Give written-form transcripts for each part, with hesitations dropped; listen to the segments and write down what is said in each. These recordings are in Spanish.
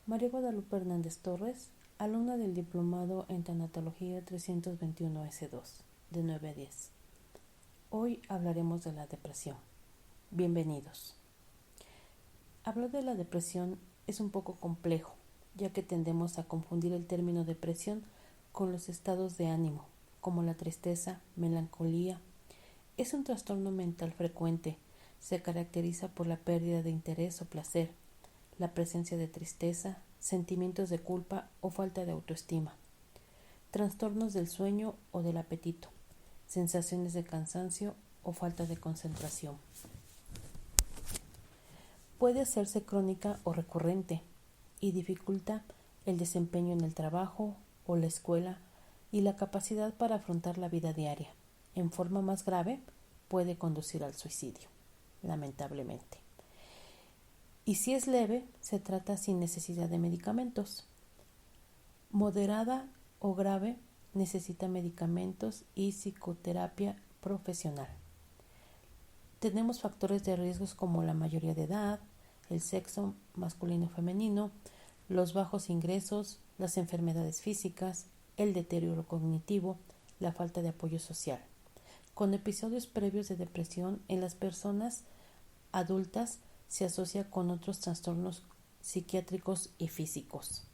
María Guadalupe Hernández Torres, alumna del Diplomado en Tanatología 321S2, de 9 a 10. Hoy hablaremos de la depresión. Bienvenidos. Hablar de la depresión es un poco complejo, ya que tendemos a confundir el término depresión con los estados de ánimo, como la tristeza, melancolía. Es un trastorno mental frecuente. Se caracteriza por la pérdida de interés o placer, la presencia de tristeza, sentimientos de culpa o falta de autoestima, trastornos del sueño o del apetito, sensaciones de cansancio o falta de concentración. Puede hacerse crónica o recurrente y dificulta el desempeño en el trabajo o la escuela y la capacidad para afrontar la vida diaria. En forma más grave, puede conducir al suicidio, lamentablemente. Y si es leve, se trata sin necesidad de medicamentos. Moderada o grave, necesita medicamentos y psicoterapia profesional. Tenemos factores de riesgos como la mayoría de edad, el sexo masculino o femenino, los bajos ingresos, las enfermedades físicas, el deterioro cognitivo, la falta de apoyo social. Con episodios previos de depresión en las personas adultas se asocia con otros trastornos psiquiátricos y físicos.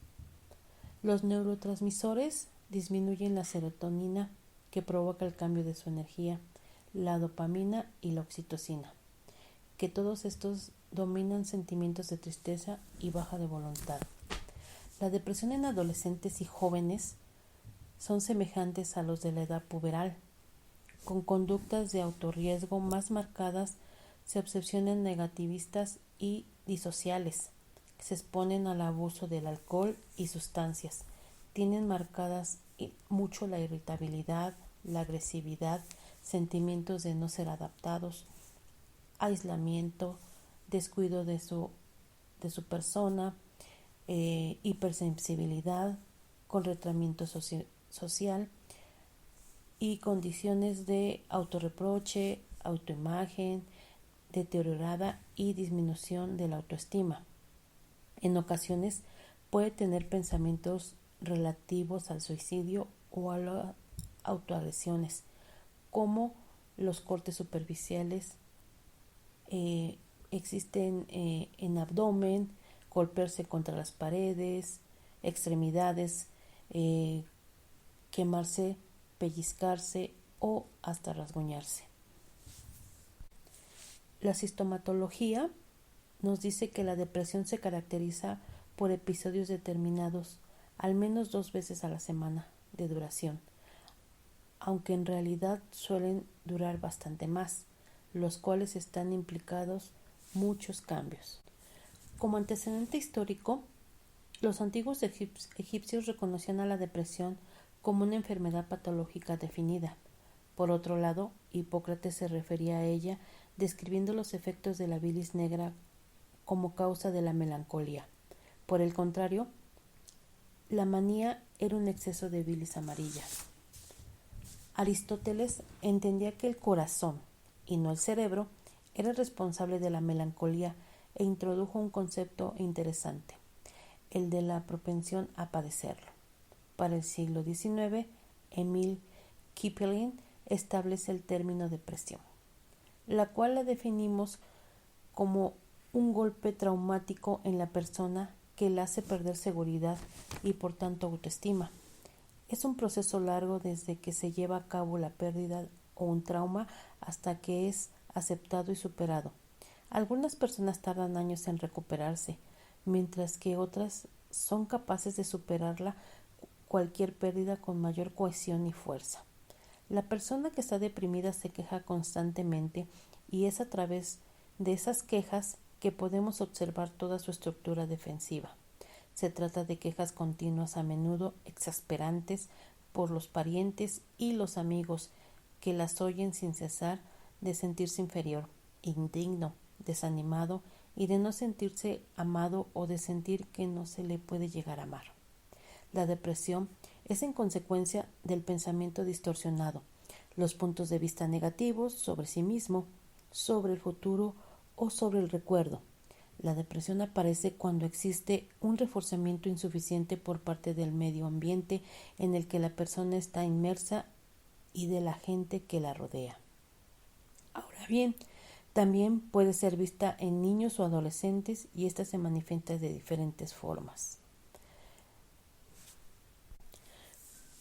Los neurotransmisores disminuyen la serotonina, que provoca el cambio de su energía, la dopamina y la oxitocina, que todos estos dominan sentimientos de tristeza y baja de voluntad. La depresión en adolescentes y jóvenes son semejantes a los de la edad puberal, con conductas de autorriesgo más marcadas. Se obsesionan negativistas y disociales, se exponen al abuso del alcohol y sustancias, tienen marcadas mucho la irritabilidad, la agresividad, sentimientos de no ser adaptados, aislamiento, descuido de su persona, hipersensibilidad, con retraimiento social y condiciones de autorreproche, autoimagen deteriorada y disminución de la autoestima. En ocasiones puede tener pensamientos relativos al suicidio o a las autoagresiones, como los cortes superficiales existen en abdomen, golpearse contra las paredes, extremidades, quemarse, pellizcarse o hasta rasguñarse. La sintomatología nos dice que la depresión se caracteriza por episodios determinados, al menos 2 veces a la semana de duración, aunque en realidad suelen durar bastante más, los cuales están implicados muchos cambios. Como antecedente histórico, los antiguos egipcios reconocían a la depresión como una enfermedad patológica definida. Por otro lado, Hipócrates se refería a ella describiendo los efectos de la bilis negra como causa de la melancolía. Por el contrario, la manía era un exceso de bilis amarilla. Aristóteles entendía que el corazón, y no el cerebro, era responsable de la melancolía e introdujo un concepto interesante, el de la propensión a padecerlo. Para el siglo XIX, Emil Kipling establece el término depresión, la cual la definimos como un golpe traumático en la persona que la hace perder seguridad y por tanto autoestima. Es un proceso largo desde que se lleva a cabo la pérdida o un trauma hasta que es aceptado y superado. Algunas personas tardan años en recuperarse, mientras que otras son capaces de superarla cualquier pérdida con mayor cohesión y fuerza. La persona que está deprimida se queja constantemente y es a través de esas quejas que podemos observar toda su estructura defensiva. Se trata de quejas continuas, a menudo exasperantes, por los parientes y los amigos que las oyen sin cesar, de sentirse inferior, indigno, desanimado y de no sentirse amado o de sentir que no se le puede llegar a amar. La depresión es en consecuencia del pensamiento distorsionado, los puntos de vista negativos sobre sí mismo, sobre el futuro o sobre el recuerdo, La depresión aparece cuando existe un reforzamiento insuficiente por parte del medio ambiente en el que la persona está inmersa y de la gente que la rodea. Ahora bien, también puede ser vista en niños o adolescentes y esta se manifiesta de diferentes formas.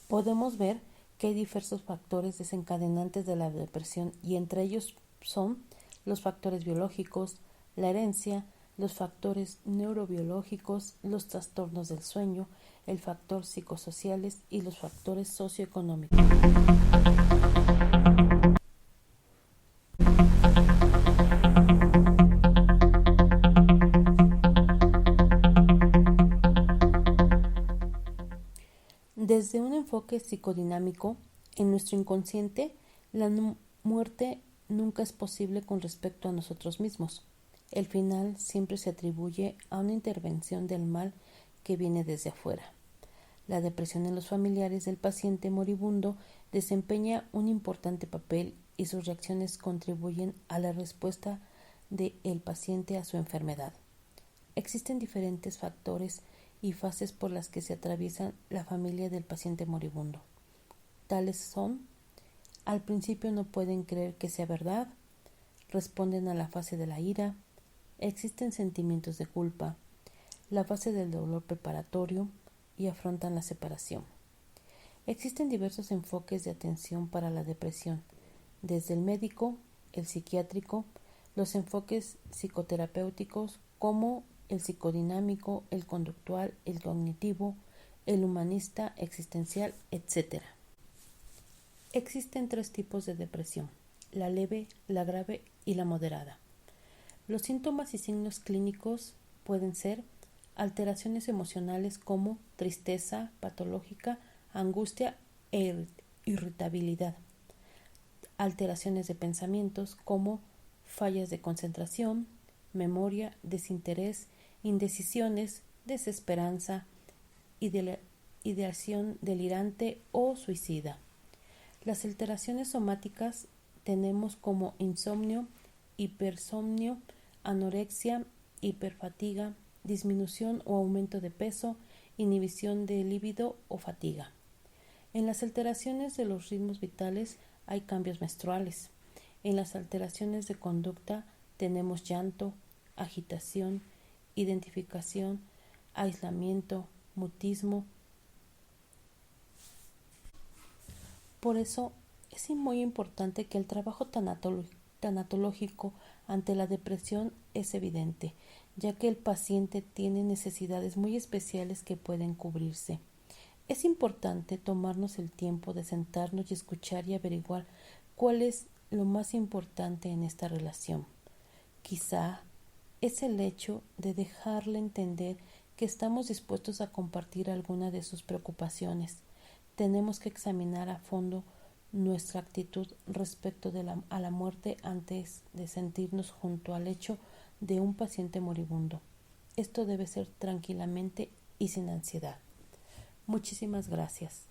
Podemos ver que hay diversos factores desencadenantes de la depresión y entre ellos son los factores biológicos, la herencia, los factores neurobiológicos, los trastornos del sueño, el factor psicosociales y los factores socioeconómicos. Desde un enfoque psicodinámico, en nuestro inconsciente, la muerte nunca es posible con respecto a nosotros mismos. El final siempre se atribuye a una intervención del mal que viene desde afuera. La depresión en los familiares del paciente moribundo desempeña un importante papel y sus reacciones contribuyen a la respuesta del paciente a su enfermedad. Existen diferentes factores y fases por las que se atraviesa la familia del paciente moribundo. Tales son: al principio no pueden creer que sea verdad, responden a la fase de la ira, existen sentimientos de culpa, la fase del dolor preparatorio y afrontan la separación. Existen diversos enfoques de atención para la depresión, desde el médico, el psiquiátrico, los enfoques psicoterapéuticos como el psicodinámico, el conductual, el cognitivo, el humanista, existencial, etc. Existen 3 tipos de depresión: la leve, la grave y la moderada. Los síntomas y signos clínicos pueden ser alteraciones emocionales como tristeza patológica, angustia e irritabilidad. Alteraciones de pensamientos como fallas de concentración, memoria, desinterés, indecisiones, desesperanza, ideación delirante o suicida. Las alteraciones somáticas tenemos como insomnio, hipersomnio, anorexia, hiperfatiga, disminución o aumento de peso, inhibición de líbido o fatiga. En las alteraciones de los ritmos vitales hay cambios menstruales. En las alteraciones de conducta tenemos llanto, agitación, identificación, aislamiento, mutismo. Por eso es muy importante que el trabajo tanatológico ante la depresión es evidente, ya que el paciente tiene necesidades muy especiales que pueden cubrirse. Es importante tomarnos el tiempo de sentarnos y escuchar y averiguar cuál es lo más importante en esta relación. Quizá es el hecho de dejarle entender que estamos dispuestos a compartir alguna de sus preocupaciones. Tenemos que examinar a fondo nuestra actitud respecto a la muerte antes de sentirnos junto al lecho de un paciente moribundo. Esto debe ser tranquilamente y sin ansiedad. Muchísimas gracias.